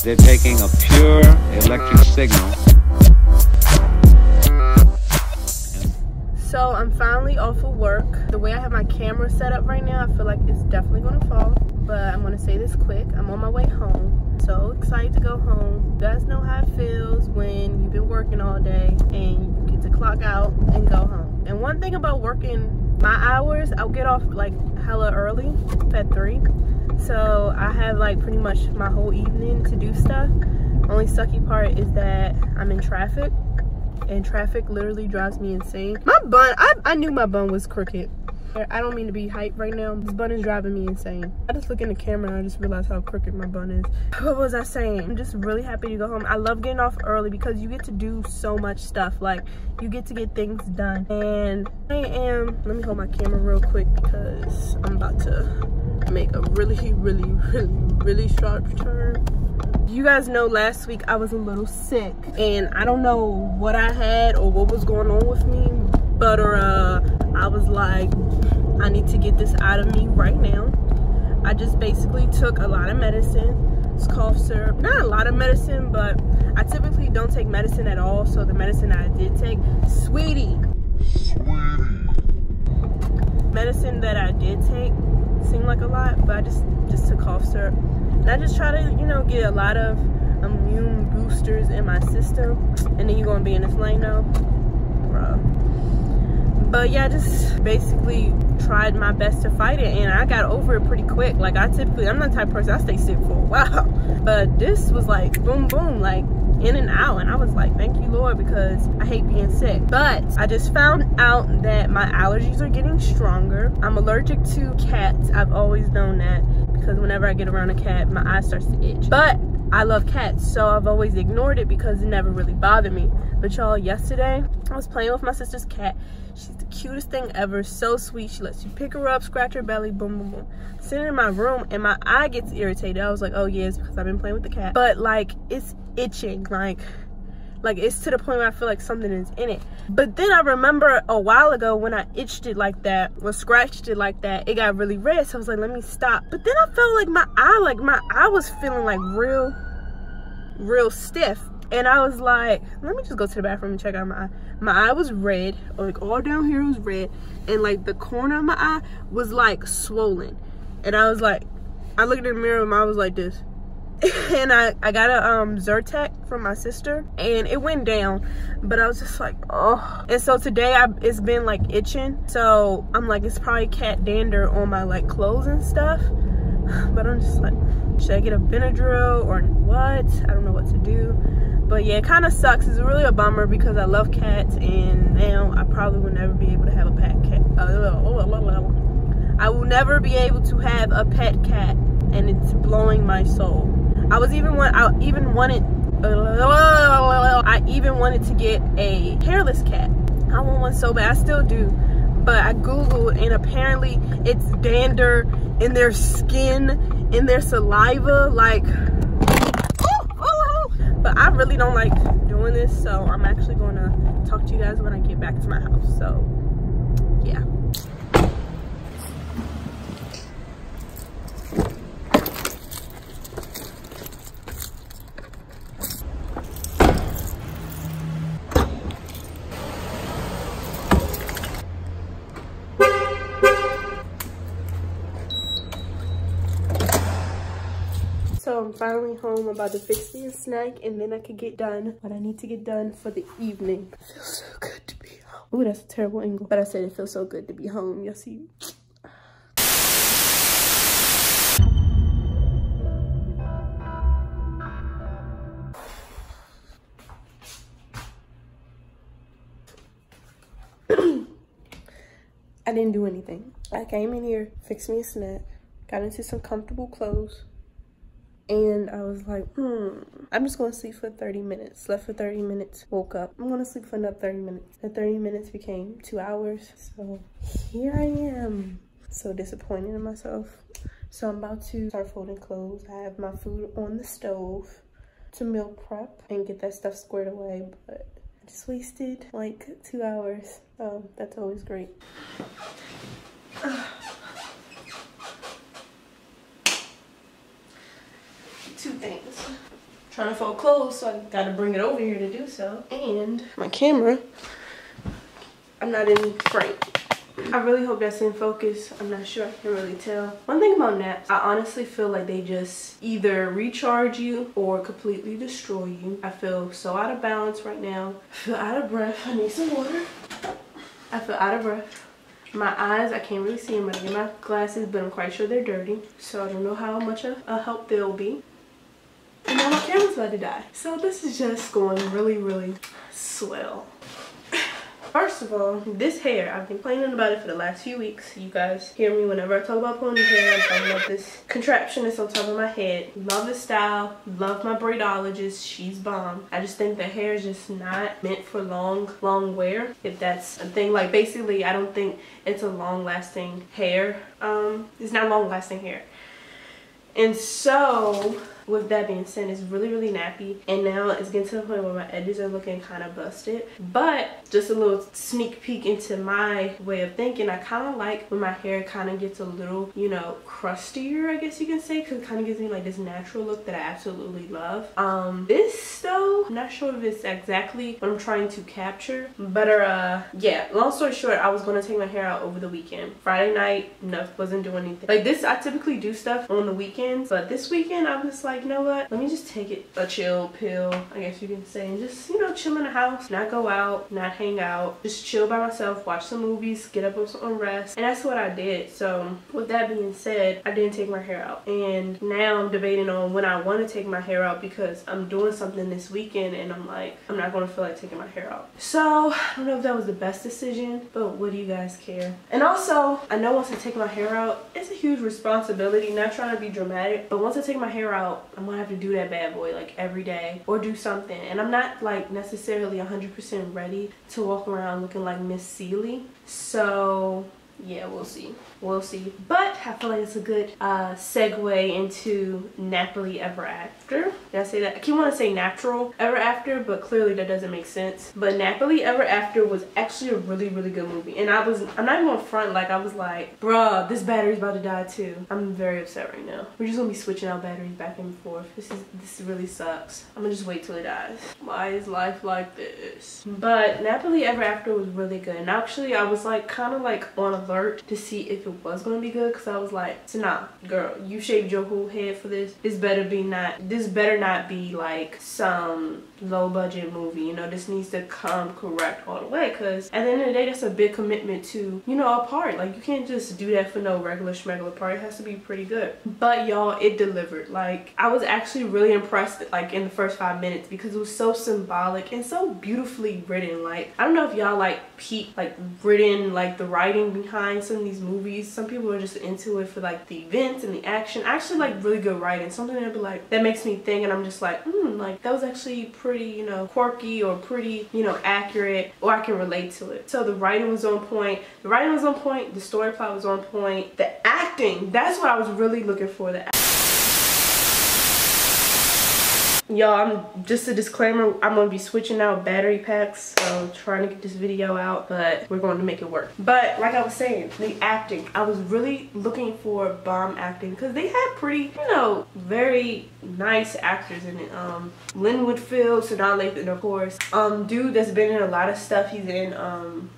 They're taking a pure electric signal. So I'm finally off of work. The way I have my camera set up right now, I feel like it's definitely gonna fall. But I'm gonna say this quick. I'm on my way home. So excited to go home. You guys know how it feels when you've been working all day and you get to clock out and go home. And one thing about working my hours, I'll get off like hella early at 3. So I have like pretty much my whole evening to do stuff. Only sucky part is that I'm in traffic. And traffic literally drives me insane. My bun, I knew my bun was crooked. I don't mean to be hyped right now. This bun is driving me insane. I just look in the camera and I just realized how crooked my bun is. What was I saying? I'm just really happy to go home. I love getting off early because you get to do so much stuff. Like, you get to get things done. And let me hold my camera real quick because I'm about to make a really sharp turn. You guys know last week I was a little sick and I don't know what I had or what was going on with me, but I was like, I need to get this out of me right now. I just basically took a lot of medicine. It's cough syrup. Not a lot of medicine, but I typically don't take medicine at all. So the medicine that I did take, sweetie. Medicine that I did take seemed like a lot, but I just took cough syrup. And I just try to, you know, get a lot of immune boosters in my system. And then you're gonna be in this lane now, bruh. But yeah, I just basically tried my best to fight it, and I got over it pretty quick. Like, I'm not the type of person, I stay sick for a while. But this was like boom boom, like in and out, and I was like, thank you Lord, because I hate being sick. But I just found out that my allergies are getting stronger. I'm allergic to cats. I've always known that, because whenever I get around a cat, my eye starts to itch. But I love cats, so I've always ignored it because it never really bothered me. But y'all, yesterday I was playing with my sister's cat. She's the cutest thing ever, so sweet. She lets you pick her up, scratch her belly, boom boom boom. Sitting in my room and my eye gets irritated. I was like, oh yeah, it's because I've been playing with the cat. But like, it's itching, like it's to the point where I feel like something is in it. But then I remember a while ago when I itched it like that, or scratched it like that, it got really red. So I was like, let me stop. But then I felt like my eye was feeling like real stiff. And I was like, let me just go to the bathroom and check out my eye. My eye was red, like all down here was red. And like the corner of my eye was like swollen. And I was like, I looked in the mirror and I was like this. And I got a Zyrtec from my sister and it went down, but I was just like, oh. And so today it's been like itching, so I'm like, it's probably cat dander on my like clothes and stuff. But I'm just like, should I get a Benadryl or what? I don't know what to do. But yeah, it kind of sucks. It's really a bummer because I love cats, and now I probably will never be able to have a pet cat. I will never be able to have a pet cat, and it's blowing my soul. I even wanted to get a hairless cat. I want one so bad. I still do. But I Googled, and apparently it's dander in their skin, in their saliva, like, but I really don't like doing this, so I'm actually going to talk to you guys when I get back to my house. So yeah. So I'm finally home, about to fix me a snack, and then I can get done what I need to get done for the evening. It feels so good to be home. Oh, that's a terrible angle. But I said it feels so good to be home. Y'all see? I didn't do anything. I came in here, fixed me a snack, got into some comfortable clothes, and I was like, I'm just gonna sleep for 30 minutes. Slept for 30 minutes, woke up. I'm gonna sleep for another 30 minutes. The 30 minutes became 2 hours. So here I am. So disappointed in myself. So I'm about to start folding clothes. I have my food on the stove to meal prep and get that stuff squared away, but I just wasted like 2 hours. So that's always great. Two things. trying to fold clothes, so I gotta bring it over here to do so. And my camera, I'm not in frame. I really hope that's in focus. I'm not sure, I can really tell. One thing about naps, I honestly feel like they just either recharge you or completely destroy you. I feel so out of balance right now. I feel out of breath. I need some water. I feel out of breath. My eyes, I can't really see them when I get my glasses, but I'm quite sure they're dirty. So I don't know how much of a help they'll be. And now my camera's about to die. So this is just going really, really swell. First of all, this hair, I've been complaining about it for the last few weeks. You guys hear me whenever I talk about ponytail. I'm talking about this contraption that's on top of my head. Love the style. Love my braidologist. She's bomb. I just think the hair is just not meant for long wear. If that's a thing. Like, basically, I don't think it's a long-lasting hair. It's not long-lasting hair. And so, with that being said, it's really, really nappy, and now it's getting to the point where my edges are looking kind of busted. But just a little sneak peek into my way of thinking, I kind of like when my hair kind of gets a little, you know, crustier, I guess you can say, because it kind of gives me like this natural look that I absolutely love. This though, I'm not sure if it's exactly what I'm trying to capture, but yeah, long story short, I was going to take my hair out over the weekend. Friday night, wasn't doing anything like this. I typically do stuff on the weekends, but this weekend I was like, you know what, let me just take it a chill pill, I guess you can say, and just, you know, chill in the house, not go out, not hang out, just chill by myself, watch some movies, get up on rest. And that's what I did. So with that being said, I didn't take my hair out, and now I'm debating on when I want to take my hair out, because I'm doing something this weekend and I'm like, I'm not going to feel like taking my hair out. So I don't know if that was the best decision, but what do you guys care? And also, I know once I take my hair out, it's a huge responsibility, not trying to be dramatic, but once I take my hair out, I'm gonna have to do that bad boy like every day or do something, and I'm not like necessarily 100% ready to walk around looking like Miss Seeley. So yeah, we'll see. But I feel like it's a good segue into nappily ever after. Did I say that? I keep wanting to say natural ever after, but clearly that doesn't make sense. But nappily ever after was actually a really, really good movie, and I'm not even gonna front, like I was like, bruh, this battery's about to die too. I'm very upset right now. We're just gonna be switching out batteries back and forth. This really sucks. I'm gonna just wait till it dies. Why is life like this? But nappily ever after was really good, and actually I was like kind of like on alert to see if it was gonna be good, because I was like, so nah, girl, you shaved your whole head for this. This better not be like some low budget movie, you know. This needs to come correct all the way, because at the end of the day, that's a big commitment to, you know, a part. Like, you can't just do that for no regular schmegular part. It has to be pretty good. But y'all, it delivered. Like, I was actually really impressed like in the first 5 minutes, because it was so symbolic and so beautifully written. Like, I don't know if y'all like peep like written, like the writing behind some of these movies. Some people are just into it for like the events and the action. I actually like really good writing, something that be like, that makes me think, and I'm just like, like that was actually pretty, you know, quirky, or pretty, you know, accurate, or I can relate to it. So the writing was on point, the story plot was on point, the acting, that's what I was really looking for. Y'all, just a disclaimer, I'm gonna be switching out battery packs, so trying to get this video out, but we're going to make it work. But like I was saying, the acting, I was really looking for bomb acting, because they had pretty, you know, very nice actors in it. Linwood Fields, Sonal Lathan, of course. Dude that's been in a lot of stuff. He's in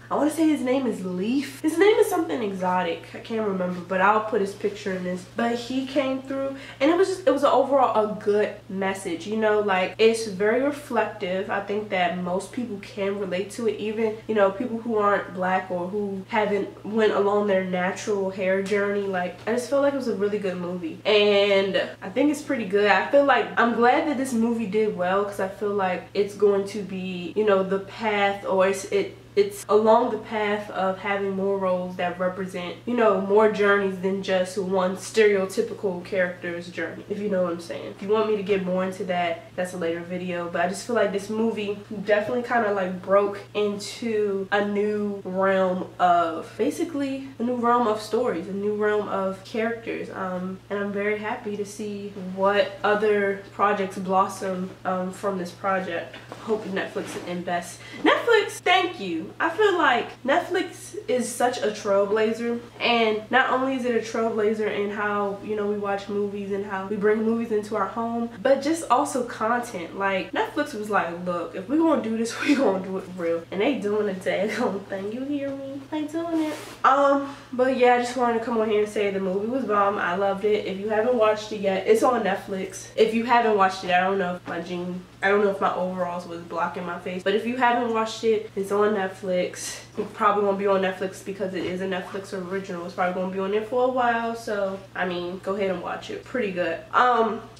I want to say his name is Leaf. His name is something exotic, I can't remember, but I'll put his picture in this. But he came through, and it was overall a good message, you know. Like, it's very reflective. I think that most people can relate to it, even, you know, people who aren't black or who haven't went along their natural hair journey. Like, I just felt like it was a really good movie, and I think it's pretty good. I feel like I'm glad that this movie did well, because I feel like it's going to be, you know, the path, or it's along the path of having more roles that represent, you know, more journeys than just one stereotypical character's journey, if you know what I'm saying. If you want me to get more into that, that's a later video. But I just feel like this movie definitely kind of like broke into a new realm of, basically a new realm of stories, a new realm of characters, and I'm very happy to see what other projects blossom from this project. Hope Netflix invests. Netflix, Netflix, thank you. I feel like Netflix is such a trailblazer, and not only is it a trailblazer in how, you know, we watch movies and how we bring movies into our home, but just also content. Like, Netflix was like, look, if we're gonna do this, we're gonna do it for real. And they doing the daggone thing, you hear me? They doing it. But yeah, I just wanted to come on here and say the movie was bomb. I loved it. If you haven't watched it yet, it's on Netflix. If you haven't watched it, I don't know if my overalls was blocking my face, but if you haven't watched it, it's on Netflix. It's probably gonna be on Netflix because it is a Netflix original. It's probably gonna be on there for a while, so I mean, go ahead and watch it. Pretty good.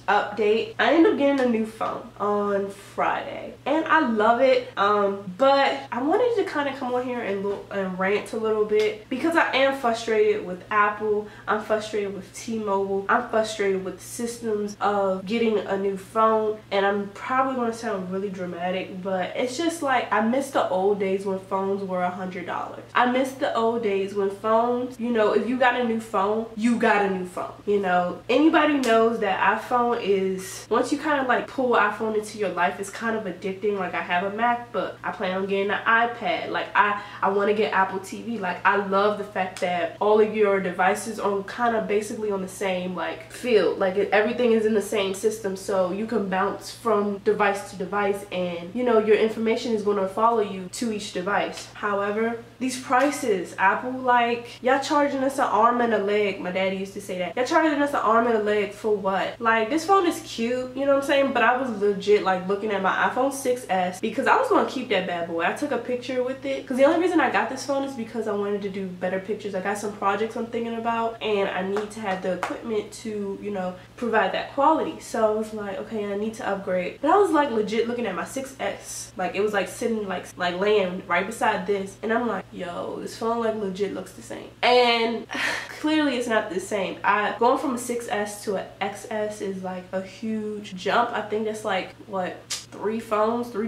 Update, I ended up getting a new phone on Friday and I love it, but I wanted to kind of come on here and rant a little bit because I am frustrated with Apple. I'm frustrated with T-Mobile. I'm frustrated with systems of getting a new phone, and I'm probably going to sound really dramatic, but it's just like I miss the old days when phones were $100. I miss the old days when phones, you know, if you got a new phone, you got a new phone. You know, anybody knows that iPhone is, once you kind of like pull iPhone into your life, it's kind of addicting. Like, I have a MacBook, I plan on getting an iPad, like I want to get Apple TV. Like, I love the fact that all of your devices are kind of basically on the same like field, like everything is in the same system, so you can bounce from device to device and, you know, your information is going to follow you to each device. However, these prices, Apple, like, y'all charging us an arm and a leg. My daddy used to say that. Y'all charging us an arm and a leg for what? Like, this phone is cute, you know what I'm saying, but I was legit like looking at my iPhone 6s because I was going to keep that bad boy. I took a picture with it because the only reason I got this phone is because I wanted to do better pictures. I got some projects I'm thinking about and I need to have the equipment to, you know, provide that quality. So I was like, okay, I need to upgrade. But I was like legit looking at my 6s, like it was like sitting like laying right beside this, and I'm like, yo, this phone like legit looks the same, and clearly it's not the same. Going from a 6s to an XS is like a huge jump. I think that's like, what, 3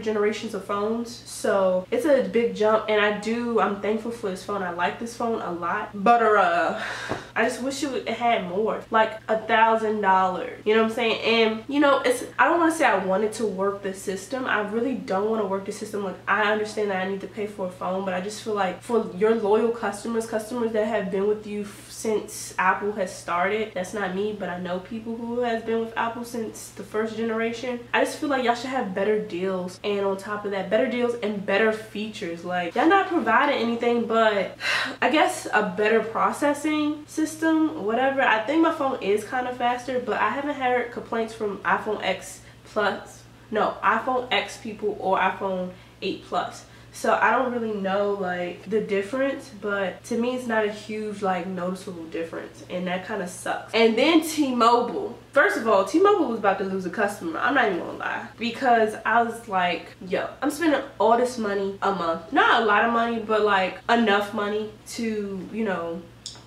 generations of phones, so it's a big jump, and I'm thankful for this phone. I like this phone a lot, but I just wish it had more, like $1,000, you know what I'm saying? And you know, I don't want to say I wanted to work the system. I really don't want to work the system. Like, I understand that I need to pay for a phone, but I just feel like for your loyal customers that have been with you since Apple has started, that's not me, but I know people who has been with Apple since the first generation, I just feel like y'all should have better deals, and on top of that, better deals and better features. Like, y'all not providing anything but I guess a better processing system, whatever. I think my phone is kind of faster, but I haven't heard complaints from iPhone X people or iPhone 8 Plus. So I don't really know like the difference, but to me it's not a huge like noticeable difference, and that kind of sucks. And then T-Mobile. First of all, T-Mobile was about to lose a customer. I'm not even gonna lie, because I was like, yo, I'm spending all this money a month. Not a lot of money, but like enough money to, you know,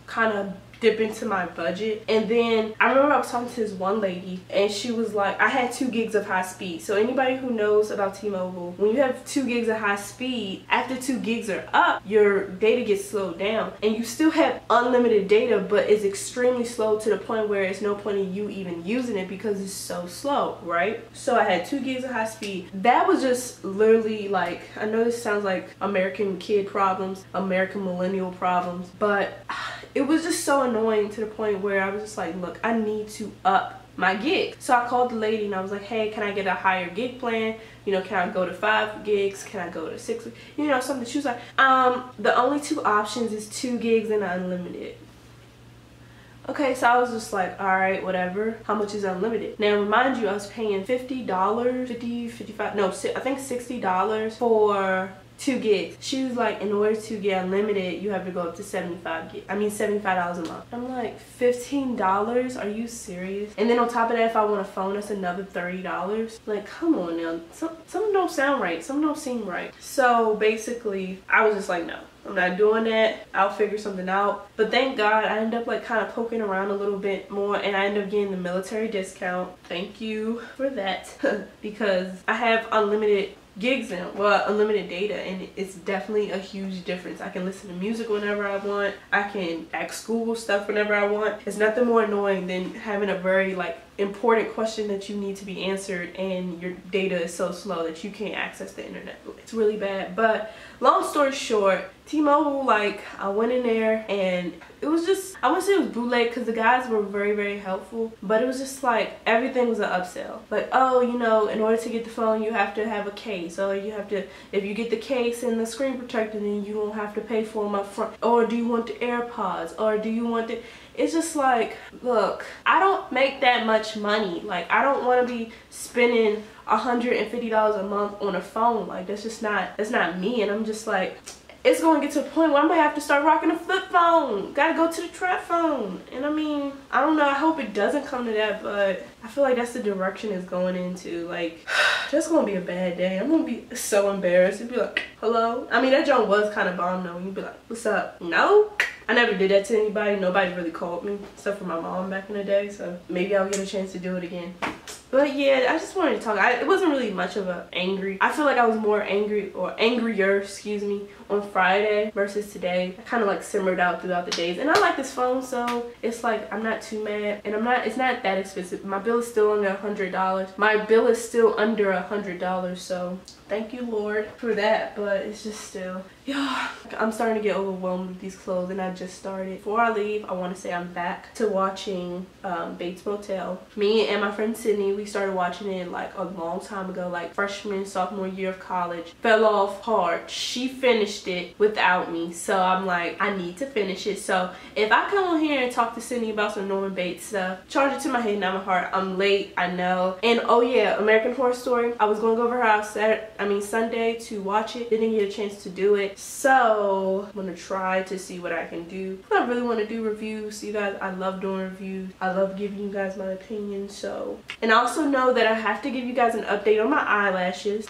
kind of dip into my budget. And then I remember I was talking to this one lady, and she was like, I had 2 gigs of high speed. So anybody who knows about T-Mobile, when you have 2 gigs of high speed, after 2 gigs are up, your data gets slowed down, and you still have unlimited data, but it's extremely slow to the point where it's no point in you even using it because it's so slow, right? So I had 2 gigs of high speed. That was just literally like, I know this sounds like American kid problems, American millennial problems, but it was just so annoying to the point where I was just like, look, I need to up my gig. So I called the lady and I was like, hey, can I get a higher gig plan? You know, can I go to 5 gigs? Can I go to 6? You know, something. She was like, the only 2 options is 2 gigs and unlimited. Okay, so I was just like, all right, whatever. How much is unlimited? Now, remind you, I was paying $50, $55, no, I think $60 for 2 gigs. She was like, in order to get unlimited, you have to go up to $75 a month. I'm like, $15? Are you serious? And then on top of that, if I want a phone, that's another $30. Like, come on now. Something don't sound right. Something don't seem right. So basically, I was just like, no, I'm not doing that. I'll figure something out. But thank God, I ended up like kind of poking around a little bit more, and I ended up getting the military discount. Thank you for that. Because I have unlimited gigs and unlimited data, and it's definitely a huge difference. I can listen to music whenever I want. I can ask Google stuff whenever I want. It's nothing more annoying than having a very like important question that you need to be answered and your data is so slow that you can't access the internet. It's really bad. But long story short, T-Mobile, like, I went in there and it was just, I wouldn't say it was bootleg because the guys were very, very helpful, but it was just like everything was an upsell. Like, oh, you know, in order to get the phone you have to have a case, or you have to, if you get the case and the screen protector, then you don't have to pay for them up front. Or do you want the AirPods, or do you want the, it's just like, look, I don't make that much money. Like, I don't want to be spending $150 a month on a phone. Like, that's just not, that's not me. And I'm just like, it's going to get to a point where I'm going to have to start rocking a flip phone. Got to go to the trap phone. And I mean, I don't know. I hope it doesn't come to that, but I feel like that's the direction it's going into. Like, that's going to be a bad day. I'm going to be so embarrassed. It'd be like, hello? I mean, that joint was kind of bomb though. You'd be like, what's up? No? I never did that to anybody. Nobody really called me, except for my mom back in the day. So maybe I'll get a chance to do it again. But yeah, I just wanted to talk. It wasn't really much of a angry. I feel like I was more angry, or angrier, excuse me, on Friday versus today. I kind of like simmered out throughout the days. And I like this phone, so it's like I'm not too mad. And it's not that expensive. My bill is still under $100. My bill is still under $100, so thank you, Lord, for that. But it's just still, yeah, I'm starting to get overwhelmed with these clothes, and I just started. Before I leave, I want to say I'm back to watching Bates Motel. Me and my friend Sydney, we started watching it like a long time ago, like freshman, sophomore year of college. Fell off hard. She finished it without me, so I'm like, I need to finish it. So if I come on here and talk to Sydney about some Norman Bates stuff, charge it to my head, not my heart. I'm late, I know. And oh yeah, American Horror Story, I was going to go over her house Sunday to watch it. Didn't get a chance to do it, so I'm gonna try to see what I can do. I really want to do reviews. You guys, I love doing reviews. I love giving you guys my opinion. So, and I also know that I have to give you guys an update on my eyelashes.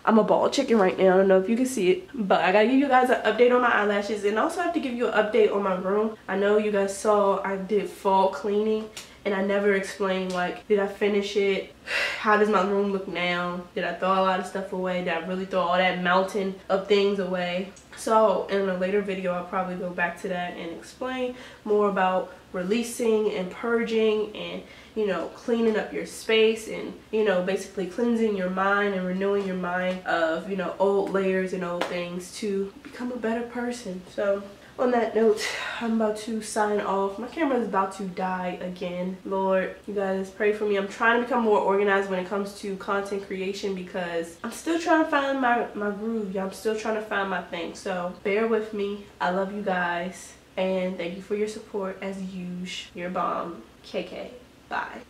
I'm a bald chicken right now. I don't know if you can see it, but I gotta give you guys an update on my eyelashes, and also have to give you an update on my room. I know you guys saw I did fall cleaning, and I never explained, like, did I finish it? How does my room look now? Did I throw a lot of stuff away? Did I really throw all that mountain of things away? So in a later video, I'll probably go back to that and explain more about releasing and purging and, you know, cleaning up your space and, you know, basically cleansing your mind and renewing your mind of, you know, old layers and old things to become a better person. So on that note, I'm about to sign off. My camera is about to die again. Lord, you guys pray for me. I'm trying to become more organized when it comes to content creation because I'm still trying to find my groove. I'm still trying to find my thing. So bear with me. I love you guys. And thank you for your support as usual. Your bomb, KK. Bye.